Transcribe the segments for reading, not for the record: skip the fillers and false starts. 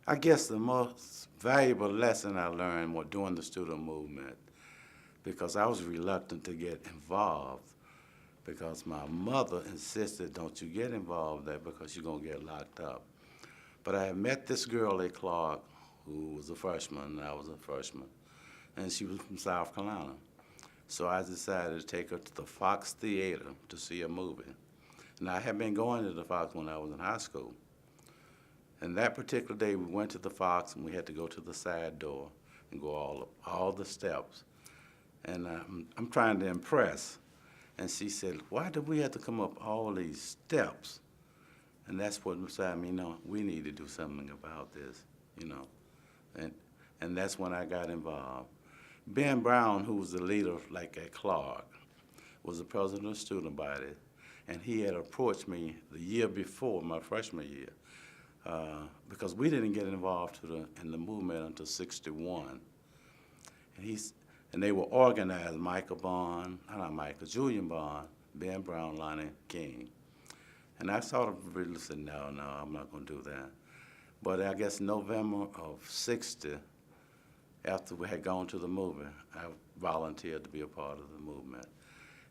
I guess the most valuable lesson I learned was during the student movement because I was reluctant to get involved because my mother insisted, don't you get involved there because you're going to get locked up. But I had met this girl at Clark who was a freshman, and I was a freshman, and she was from South Carolina. So I decided to take her to the Fox Theater to see a movie. And I had been going to the Fox when I was in high school. And that particular day, we went to the Fox, and we had to go to the side door and go all the steps. And I'm trying to impress. And she said, why do we have to come up all these steps? And that's what decided me, we need to do something about this, And that's when I got involved. Ben Brown, who was the leader, like at Clark, was the president of the student body, and he had approached me the year before, my freshman year, because we didn't get involved in the movement until '61. And they were organized, Julian Bond, Ben Brown, Lonnie King. And I sort of really said, no, I'm not going to do that. But I guess November of '60, after we had gone to the movement, I volunteered to be a part of the movement.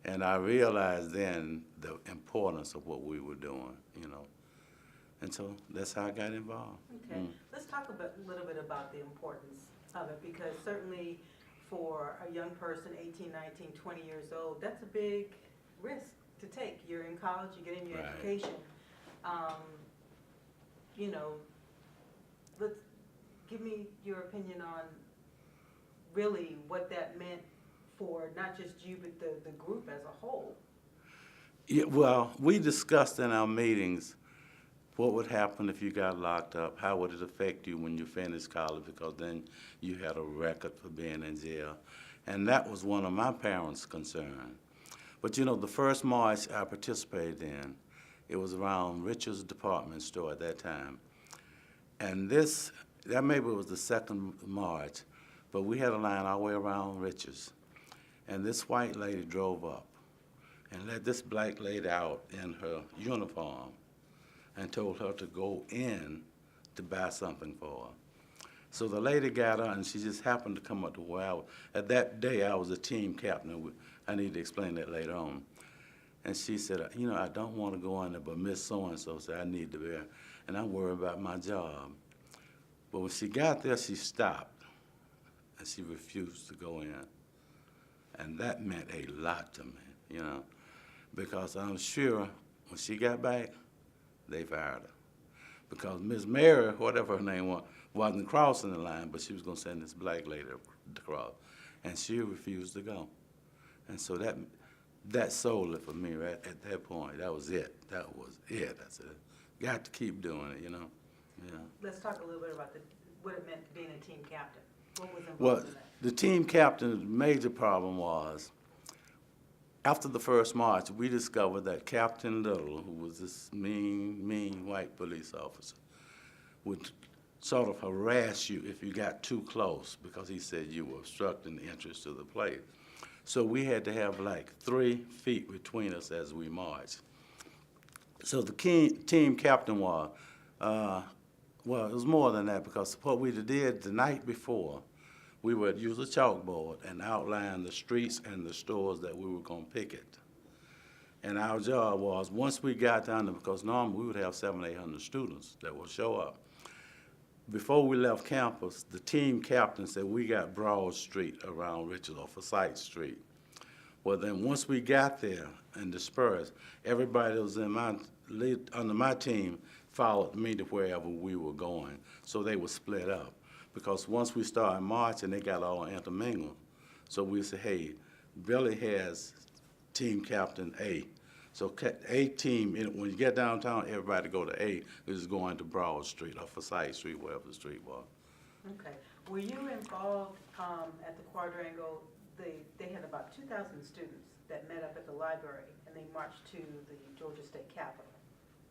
And I realized then the importance of what we were doing, And so that's how I got involved. Okay, let's talk a little bit about the importance of it, because certainly for a young person, 18, 19, 20 years old, that's a big risk to take. You're in college, you're getting your education. Let's give me your opinion on really what that meant for not just you, but the group as a whole. Yeah, well, we discussed in our meetings what would happen if you got locked up, how would it affect you when you finished college, because then you had a record for being in jail. And that was one of my parents' concerns. But the first march I participated in, it was around Richard's department store at that time. And that maybe was the second march, but we had a line all the way around Richard's. And this white lady drove up and let this black lady out in her uniform and told her to go in to buy something for her. So the lady got her, and she just happened to come up to where I was. At that day, I was a team captain. I need to explain that later on. And she said, I don't want to go in there, but Miss So-and-so said I need to be there, and I'm worried about my job. But when she got there, she stopped, and she refused to go in. And that meant a lot to me, because I'm sure when she got back, they fired her. Because Miss Mary, whatever her name was, wasn't crossing the line, but she was going to send this black lady across. And she refused to go. And so that sold it for me right at that point. That was it. I said, got to keep doing it, Yeah. Let's talk a little bit about what it meant being a team captain. What was involved Well, in that? the team captain's major problem was, after the first march, we discovered that Captain Little, who was this mean white police officer, would sort of harass you if you got too close because he said you were obstructing the entrance to the place. So we had to have like 3 feet between us as we marched. So the team captain was, well, it was more than that, because what we did the night before, we would use a chalkboard and outline the streets and the stores that we were going to picket. And our job was, once we got down there, because normally we would have 700, 800 students that would show up. Before we left campus, the team captain said we got Broad Street around Richard, or Forsyth Street. Well, then once we got there and dispersed, everybody that was under my team followed me to wherever we were going. So they were split up. Because once we started marching, they got all intermingled. So we said, hey, Billy has team captain A. So A team, when you get downtown, everybody go to A, which is going to Broad Street or Forsyth Street, wherever the street was. Okay. Were you involved at the Quadrangle? They had about 2,000 students that met up at the library, and they marched to the Georgia State Capitol.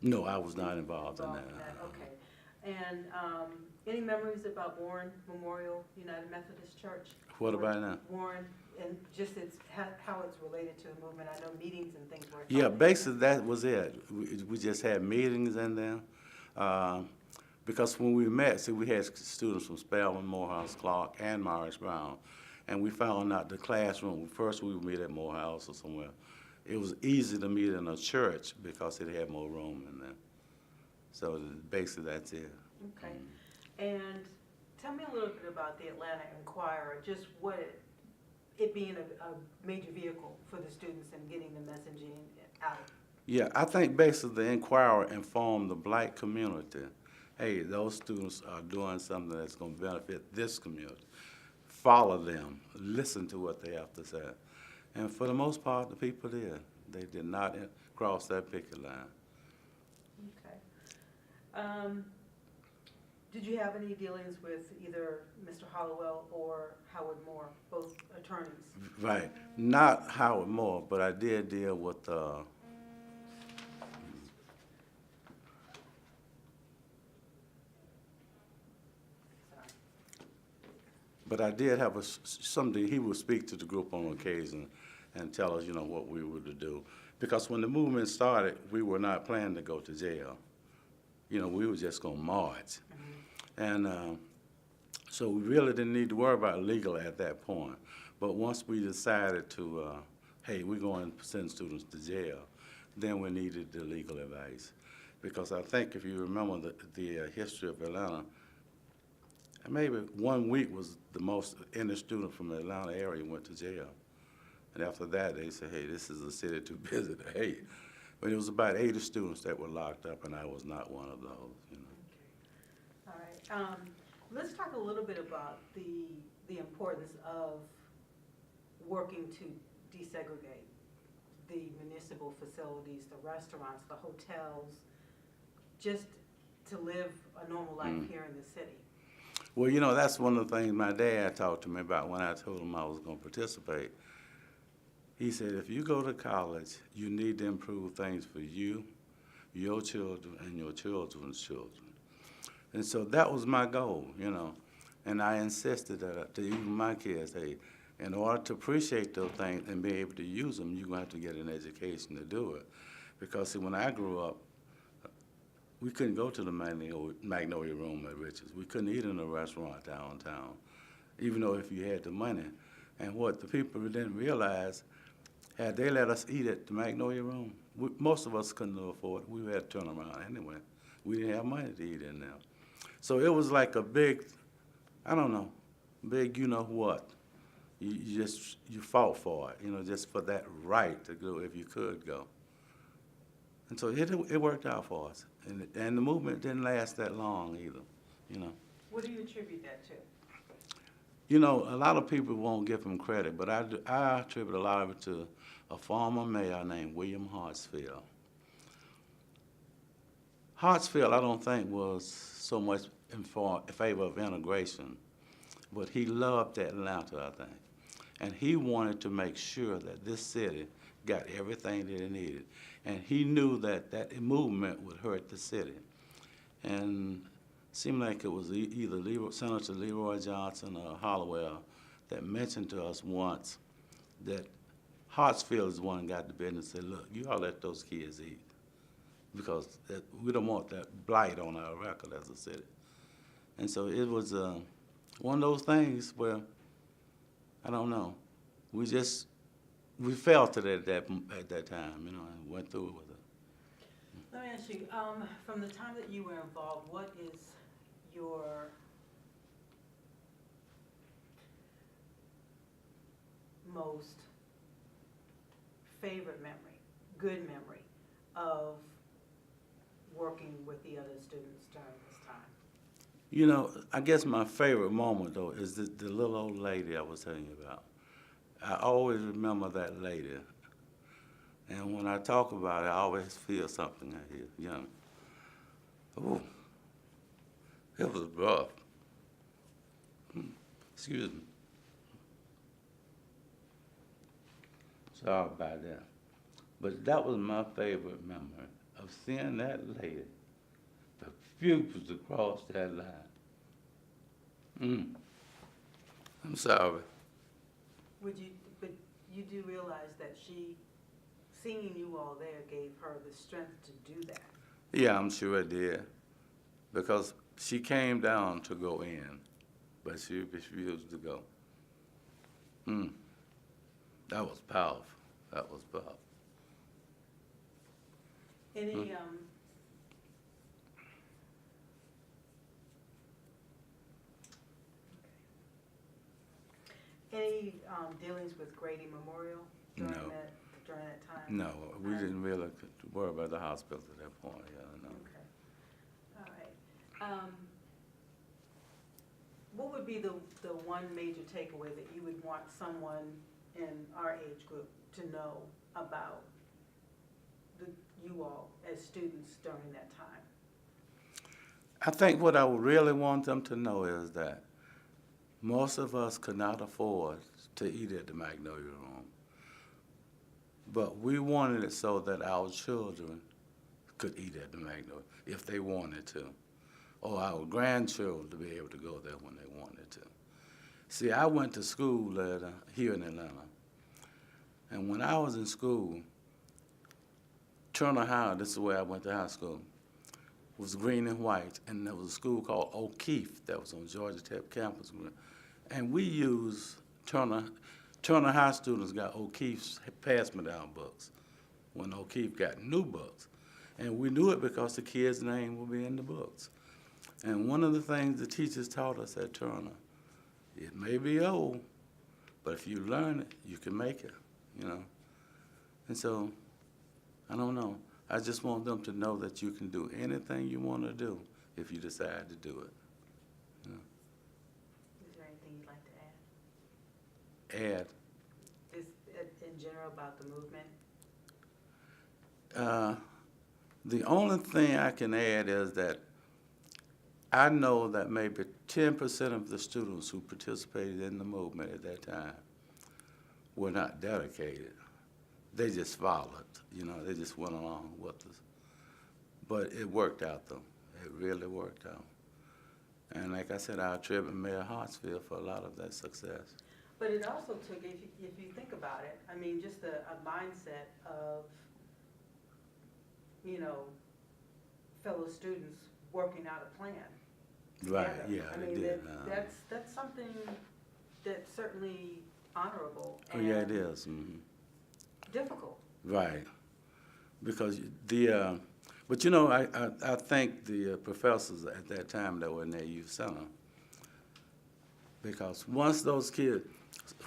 No, I was not involved in that. Okay. And any memories about Warren Memorial United Methodist Church? What about that? Warren, and just how it's related to the movement. I know meetings and things were. Yeah, basically that was it. We just had meetings in there. Because when we met, see, we had students from Spelman, Morehouse, Clark, and Morris Brown, and we found out the classroom, first we would meet at Morehouse or somewhere. It was easy to meet in a church because it had more room in there. So basically that's it. Okay. And tell me a little bit about the Atlanta Inquirer, just what it being a major vehicle for the students and getting the messaging out. Yeah, I think basically the Inquirer informed the black community, hey, those students are doing something that's going to benefit this community. Follow them, listen to what they have to say. And for the most part, the people did. They did not cross that picket line. Okay. Did you have any dealings with either Mr. Hollowell or Howard Moore, both attorneys? Right, not Howard Moore, but I did deal with, but I did have something, he would speak to the group on occasion and tell us, what we were to do. Because when the movement started, we were not planning to go to jail. We were just going to march. And so we really didn't need to worry about legal at that point. But once we decided to, hey, we're going to send students to jail, then we needed the legal advice. Because I think if you remember the history of Atlanta, maybe 1 week was the most, any student from the Atlanta area went to jail. And after that, they said, hey, this is a city too busy to hate. But it was about 80 students that were locked up, and I was not one of those, Okay. All right. Let's talk a little bit about the importance of working to desegregate the municipal facilities, the restaurants, the hotels, just to live a normal life here in the city. Well, that's one of the things my dad talked to me about when I told him I was going to participate. He said, if you go to college, you need to improve things for you, your children, and your children's children. And so that was my goal, And I insisted that to even my kids, hey, in order to appreciate those things and be able to use them, you're going to have to get an education to do it. Because, see, when I grew up, we couldn't go to the Magnolia Room at Richards. We couldn't eat in a restaurant downtown, even though if you had the money. And what the people didn't realize, had they let us eat at the Magnolia Room, most of us couldn't afford it. We had to turn around anyway. We didn't have money to eat in there. So it was like a big, I don't know, big you-know-what. You fought for it, just for that right to go if you could go. And so it worked out for us. And the movement didn't last that long either, What do you attribute that to? A lot of people won't give him credit, but I attribute a lot of it to a former mayor named William Hartsfield. Hartsfield, I don't think, was so much in favor of integration, but he loved Atlanta, I think. And he wanted to make sure that this city got everything that it needed. And he knew that that movement would hurt the city. And it seemed like it was either Senator Leroy Johnson or Hollowell that mentioned to us once that Hartsfield is the one who got the business and said, look, you all let those kids eat because we don't want that blight on our record as a city. And so it was one of those things where, I don't know, we felt it at that time, and went through it with it. Let me ask you, from the time that you were involved, what is your most favorite memory, good memory of working with the other students during this time? I guess my favorite moment, though, is the little old lady I was telling you about. I always remember that lady. And when I talk about it, I always feel something I hear, Oh, it was rough. Excuse me. Sorry about that. But that was my favorite memory of seeing that lady, the pupils across that line. I'm sorry. But you do realize that seeing you all there gave her the strength to do that. Yeah, I'm sure it did. Because She came down to go in, but she refused to go. That was powerful. That was powerful. Any, any dealings with Grady Memorial during No. during that time? No, we didn't really worry about the hospital at that point. Yeah, no. Okay, all right. What would be the one major takeaway that you would want someone in our age group to know about you all as students during that time? I think what I would really want them to know is that most of us could not afford to eat at the Magnolia Room. But we wanted it so that our children could eat at the Magnolia if they wanted to, or our grandchildren to be able to go there when they wanted to. See, I went to school here in Atlanta, and when I was in school, Turner High, this is where I went to high school, was green and white, and there was a school called O'Keefe that was on Georgia Tech campus. And we used Turner High students got O'Keefe's pass-me-down books when O'Keefe got new books. And we knew it because the kids' name would be in the books. And one of the things the teachers taught us at Turner, it may be old, but if you learn it, you can make it, you know. And so, I don't know. I just want them to know that you can do anything you want to do if you decide to do it. You know? Is there anything you'd like to add? Add. Is in general about the movement? The only thing I can add is that I know that maybe 10% of the students who participated in the movement at that time were not dedicated. They just followed, you know, they just went along with us. But it worked out, though. It really worked out. And like I said, I attribute Mayor Hartsfield for a lot of that success. But it also took, if you think about it, I mean, just a mindset of, you know, fellow students working out a plan. Right, together. yeah, I they mean, did. that's something that's certainly honorable Oh, and yeah, it is. Mm-hmm. difficult. Right, because but you know, I think the professors at that time that were in their youth center, because once those kids,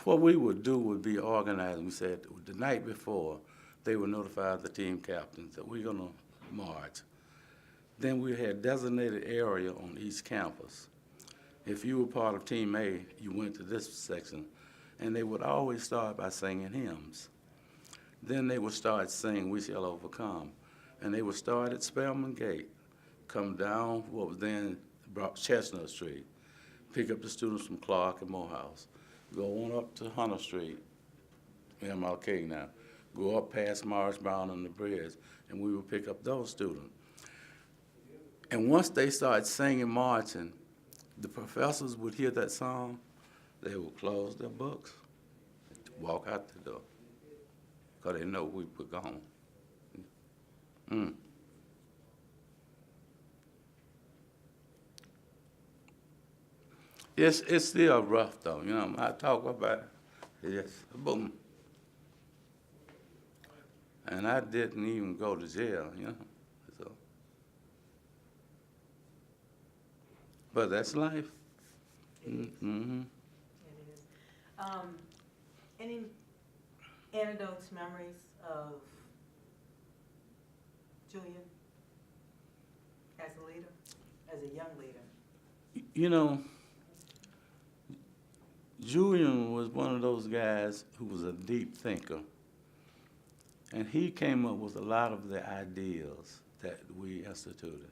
what we would do would be organized. We said the night before, they would notify the team captains that we're gonna march. Then we had designated area on each campus. If you were part of Team A, you went to this section, and they would always start by singing hymns. Then they would start singing We Shall Overcome. And they would start at Spelman Gate, come down what was then Chestnut Street, pick up the students from Clark and Morehouse, go on up to Hunter Street, MLK now, go up past Morris Brown and the bridge, and we would pick up those students. And once they started singing, marching, the professors would hear that song, they would close their books, walk out the door, because they know we were gone. It's still rough, though, you know, I talk about it, it's boom. And I didn't even go to jail, you know, so. But that's life. Mm-hmm. It is. Any anecdotes, memories of Julian as a leader, as a young leader? You know, Julian was one of those guys who was a deep thinker. And he came up with a lot of the ideas that we instituted.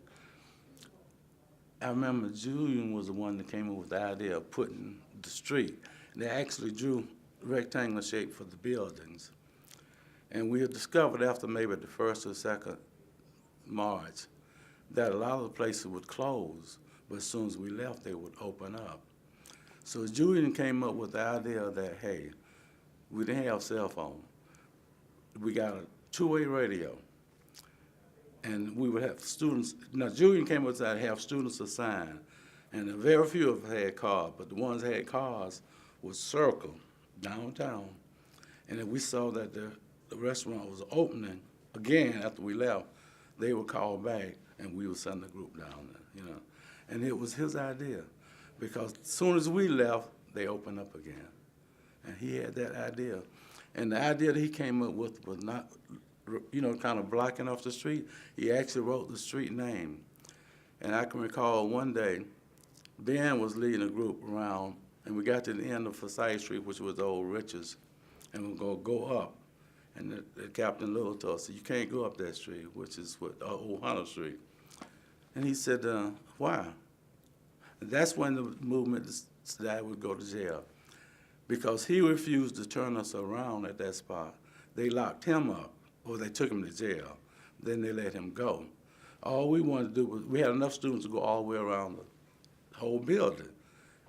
I remember Julian was the one that came up with the idea of putting the street. They actually drew rectangular shape for the buildings. And we had discovered after maybe the first or second march that a lot of the places would close, but as soon as we left, they would open up. So Julian came up with the idea that, hey, we didn't have cell phones. We got a two-way radio. and we would have students. Now, Julian came up to have students assigned, and very few of us had cars, but the ones that had cars would circle downtown, and if we saw that the restaurant was opening again after we left, they would call back, and we would send the group down there, you know. And it was his idea, because as soon as we left, they opened up again. And he had that idea. And the idea that he came up with was not, you know, kind of blocking off the street. He actually wrote the street name. And I can recall one day, Ben was leading a group around, and we got to the end of Forsyth Street, which was the old Riches, and we were going to go up. And the Captain Little told us, you can't go up that street, which is what, Old Hunter Street. And he said, why? And that's when the movement that I would go to jail, because he refused to turn us around at that spot. They locked him up, or they took him to jail. Then they let him go. All we wanted to do was, we had enough students to go all the way around the whole building,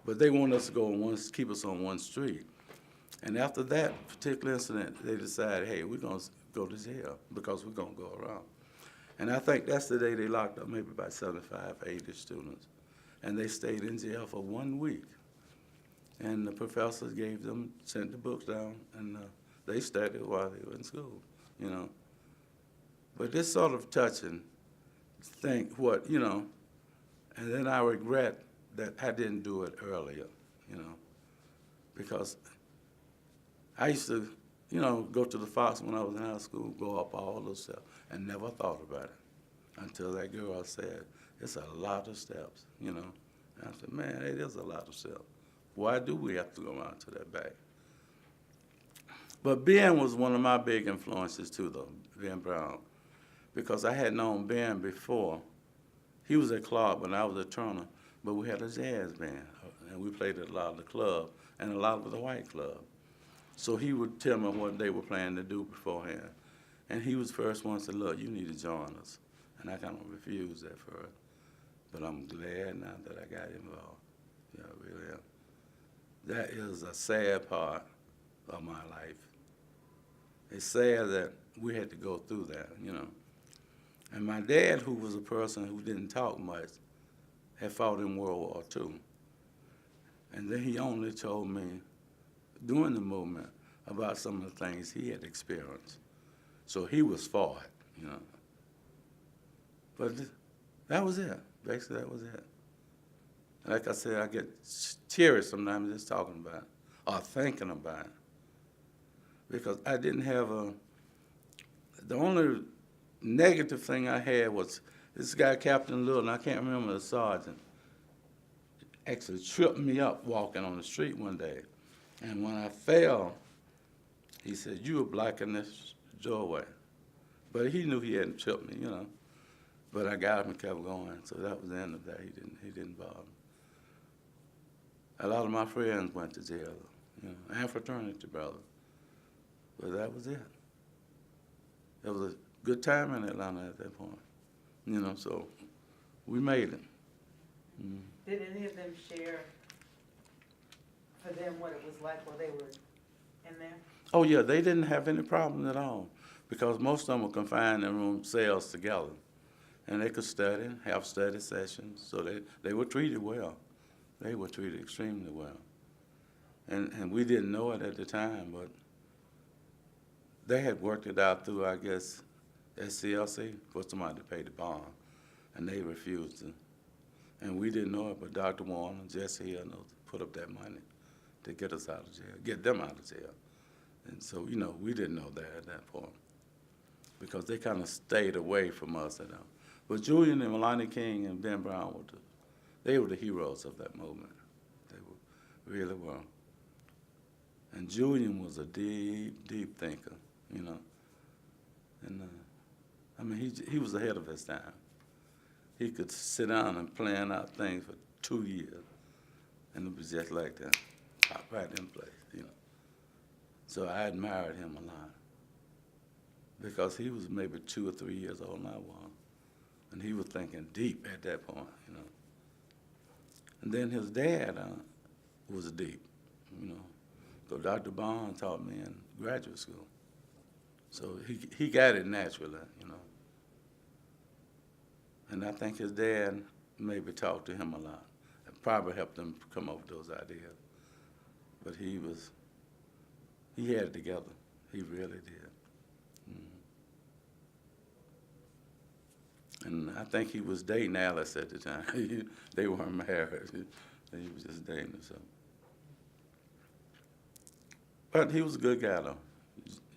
but they wanted us to go on one, keep us on one street. And after that particular incident, they decided, hey, we're going to go to jail because we're going to go around. And I think that's the day they locked up maybe about 75, 80 students. And they stayed in jail for 1 week. And the professors gave them, sent the books down, and they studied while they were in school, you know. But this sort of touching, think what, you know, and then I regret that I didn't do it earlier, you know, because I used to, you know, go to the Fox when I was in high school, go up all those steps, and never thought about it until that girl said, it's a lot of steps, you know. And I said, man, it is a lot of steps. Why do we have to go around to that back? But Ben was one of my big influences too, though, Ben Brown, because I had known Ben before. He was at Clark when I was at Turner, but we had a jazz band, and we played at a lot of the clubs and a lot of the white clubs. So he would tell me what they were planning to do beforehand. And he was the first one to say, look, you need to join us. And I kind of refused at first. But I'm glad now that I got involved. Yeah, I really am. That is a sad part of my life. It's sad that we had to go through that, you know. And my dad, who was a person who didn't talk much, had fought in World War II. And then he only told me during the movement about some of the things he had experienced. So he was for it, you know. But that was it. Basically, that was it. Like I said, I get teary sometimes just talking about it or thinking about it. Because I didn't have the only negative thing I had was this guy, Captain Little, and I can't remember the sergeant, actually tripped me up walking on the street one day. And when I fell, he said, you were blocking this doorway. But he knew he hadn't tripped me, you know. But I got him and kept going, so that was the end of that. He didn't bother me. A lot of my friends went to jail, you know, and fraternity brothers. But that was it. It was a good time in Atlanta at that point, you know, so we made it. Mm. Did any of them share for them what it was like while they were in there? Oh, yeah, they didn't have any problems at all because most of them were confined in room cells together. And they could study, have study sessions, so they were treated well. They were treated extremely well. And we didn't know it at the time, but they had worked it out through, I guess, SCLC for somebody to pay the bond, and they refused to. And we didn't know it, but Dr. Warren and Jesse Hill put up that money to get us out of jail, get them out of jail. And so, you know, we didn't know that at that point because they kind of stayed away from us, you know. But Julian and Melanie King and Ben Brown they were the heroes of that movement. They really were. And Julian was a deep, deep thinker, you know. And I mean, he was ahead of his time. He could sit down and plan out things for 2 years, and it was just like that, pop right in place, you know. So I admired him a lot because he was maybe 2 or 3 years older than I was. And he was thinking deep at that point, you know. And then his dad was deep, you know. So Dr. Bond taught me in graduate school. So he got it naturally, you know. And I think his dad maybe talked to him a lot. It probably helped him come up with those ideas. But he had it together. He really did. And I think he was dating Alice at the time. They weren't married. He was just dating her. So. But he was a good guy, though,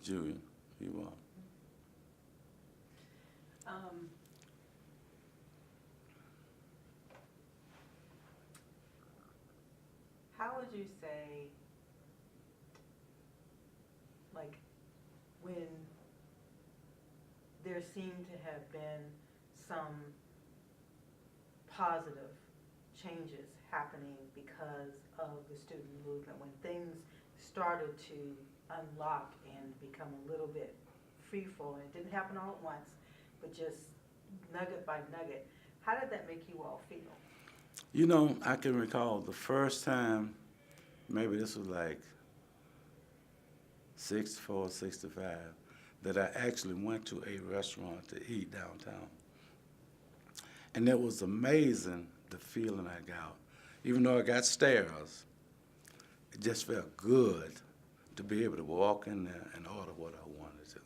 Julian. He was. How would you say, like, when there seemed to have been some positive changes happening because of the student movement, when things started to unlock and become a little bit free-flowing, it didn't happen all at once, but just nugget by nugget, how did that make you all feel? You know, I can recall the first time, maybe this was like 64, 65, that I actually went to a restaurant to eat downtown. And it was amazing, the feeling I got. Even though I got stares, it just felt good to be able to walk in there and order what I wanted to.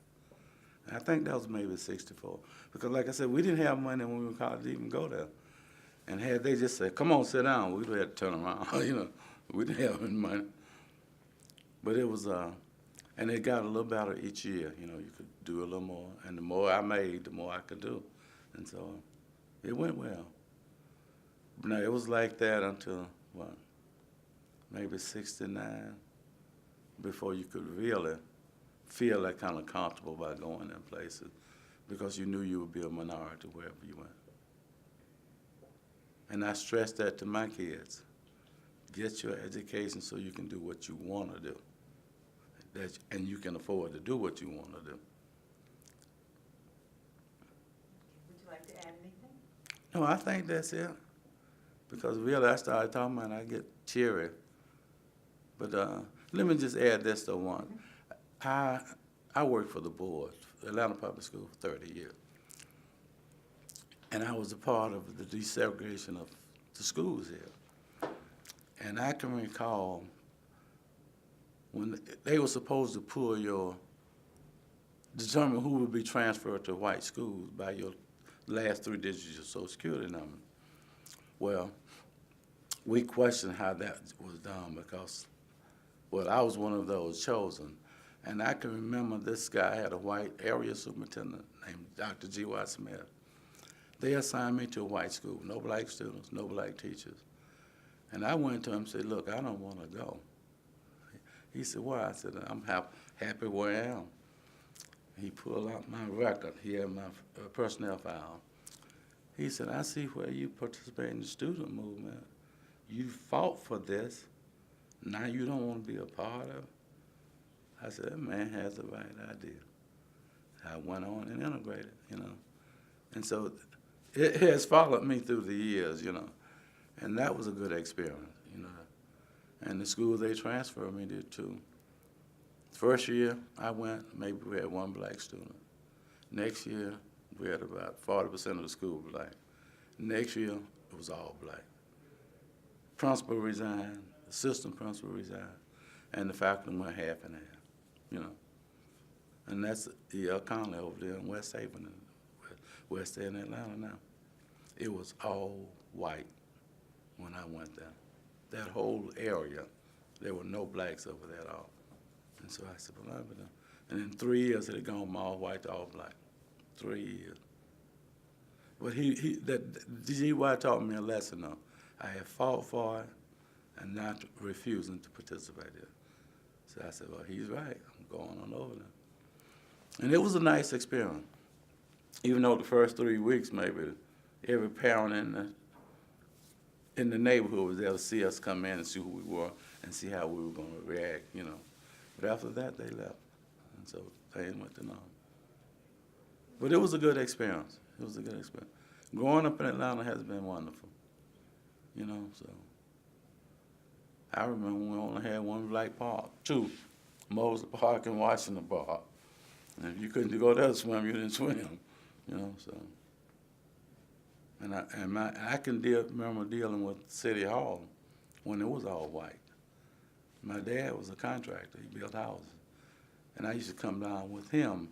And I think that was maybe 64. Because like I said, we didn't have money when we were in college to even go there. And had they just said, come on, sit down, we'd have to turn around. You know, we didn't have any money. But it was, and it got a little better each year. You know, you could do a little more. And the more I made, the more I could do. And so it went well. But now, it was like that until, what, maybe 69, before you could really feel that kind of comfortable by going in places, because you knew you would be a minority wherever you went. And I stress that to my kids. Get your education so you can do what you want to do. And you can afford to do what you want to do. Would you like to add anything? No, I think that's it. Because really, I started talking about it, I get cheery. But let me just add this to one. I worked for the board, Atlanta Public School, for 30 years. And I was a part of the desegregation of the schools here. And I can recall when they were supposed to determine who would be transferred to white schools by your last 3 digits of your Social Security number. Well, we questioned how that was done because, well, I was one of those chosen. And I can remember this guy had a white area superintendent named Dr. G.Y. Smith. They assigned me to a white school, no black students, no black teachers. And I went to him and said, look, I don't want to go. He said, why? I said, I'm happy where I am. He pulled out my record. He had my personnel file. He said, I see where you participate in the student movement. You fought for this. Now you don't want to be a part of it. I said, that man has the right idea. I went on and integrated, you know. And so it has followed me through the years, you know. And that was a good experience, you know. And the schools they transferred me to too. First year I went, maybe we had 1 black student. Next year, we had about 40% of the school black. Next year, it was all black. Principal resigned, assistant principal resigned, and the faculty went half and half, you know. And that's E.L. Conley over there in West Haven, West End, Atlanta now. It was all white when I went there. That whole area, there were no blacks over there at all. And so I said, well, I'll be there. And in 3 years, it had gone from all white to all black. 3 years. But G.Y. taught me a lesson, though. I had fought for it and not refusing to participate in it. So I said, well, he's right. I'm going on over there. And it was a nice experience. Even though the first 3 weeks, maybe, every parent in the neighborhood was there to see us come in and see who we were and see how we were going to react, you know. But after that, they left. And so things went to normal. But it was a good experience. It was a good experience. Growing up in Atlanta has been wonderful, you know, so. I remember we only had 1 black park, 2, Mosley Park and Washington Park. And if you couldn't go there to swim, you didn't swim, you know, so. And I can remember dealing with City Hall when it was all white. My dad was a contractor. He built houses. And I used to come down with him,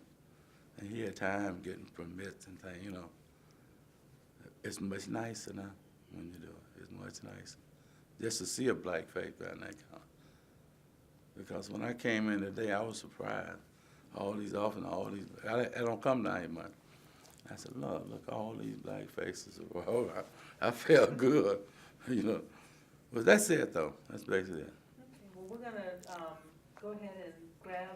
and he had time getting permits and things, you know. It's much nicer now when you do it. It's much nicer. Just to see a black face behind that counter. Because when I came in today, I was surprised. All these I don't come down here much. I said, look, all these black faces. Oh, I felt good, you know. But that's it, though. That's basically it. Okay, well, we're gonna go ahead and grab